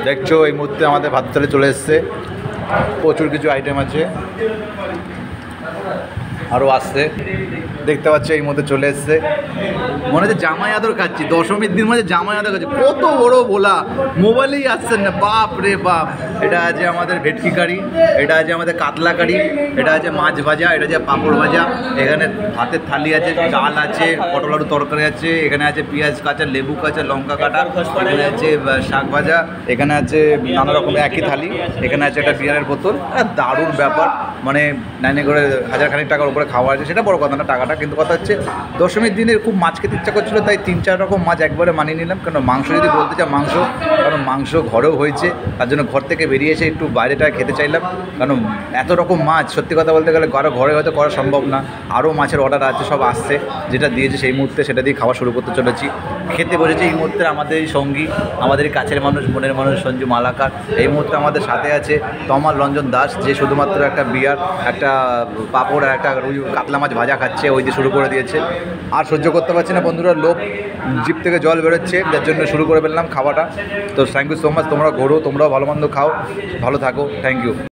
দেখছো এই মুহূর্তে আমাদের ভাত থালি চলে এসছে, প্রচুর কিছু আইটেম আছে, আরও আসছে। দেখতে পাচ্ছ এই মধ্যে চলে এসছে, মনে হচ্ছে জামাই আদর খাচ্ছি, দশমীর দিন মধ্যে জামাই আদর খাচ্ছি। কত বড় ভোলা, মোবাইলেই আসছেন না, বাপ রে বাপ। এটা আছে আমাদের ভেটকি কারি, এটা আছে আমাদের কাতলা কারি, এটা আছে মাছ ভাজা, এটা আছে পাঁপড় ভাজা, এখানে ভাতের থালি আছে, ডাল আছে, পটল আলু তরকারি আছে, এখানে আছে পেঁয়াজ কাঁচা, লেবু কাঁচা, লঙ্কা কাটা, এখানে আছে শাক ভাজা, এখানে আছে নানা রকম একই থালি, এখানে আছে একটা বিয়ারের বোতল। দারুণ ব্যাপার, মানে নাইনে করে 1000 টাকার উপরে খাওয়া আছে, সেটা বড় কথা না টাকাটা, কিন্তু কথা হচ্ছে দশমীর দিনে খুব মাছ খেতে ইচ্ছা করছিলো, তাই 3-4 রকম মাছ একবারে মানিয়ে নিলাম। কেন মাংস যদি বলতে চাই মাংস, কারণ মাংস ঘরেও হয়েছে, তার জন্য ঘর থেকে বেরিয়ে এসে একটু বাইরেটা খেতে চাইলাম। কারণ এত রকম মাছ সত্যি কথা বলতে গেলে ঘরে হয়তো করা সম্ভব না, আরও মাছের অর্ডার আছে, সব আসছে, যেটা দিয়েছে সেই মুহূর্তে সেটা দিয়ে খাওয়া শুরু করতে চলেছি। খেতে বসেছি এই মুহূর্তে আমাদের এই সঙ্গী, আমাদের কাছের মানুষ, মনের মানুষ সঞ্জু মালাকার। এই মুহূর্তে আমাদের সাথে আছে তমাল রঞ্জন দাস, যে শুধুমাত্র একটা বিয়ার, একটা পাঁপড় আর একটা কাতলা মাছ ভাজা খাচ্ছে, ওই দিয়ে শুরু করে দিয়েছে। আর সহ্য করতে পারছি না বন্ধুরা, লোভ, জিভ থেকে জল বেরোচ্ছে, যার জন্য শুরু করে ফেললাম খাওয়াটা। তো থ্যাংক ইউ সো মাচ, তোমরা ঘোরো, তোমরাও ভালো মন্দ খাও, ভালো থাকো, থ্যাংক ইউ।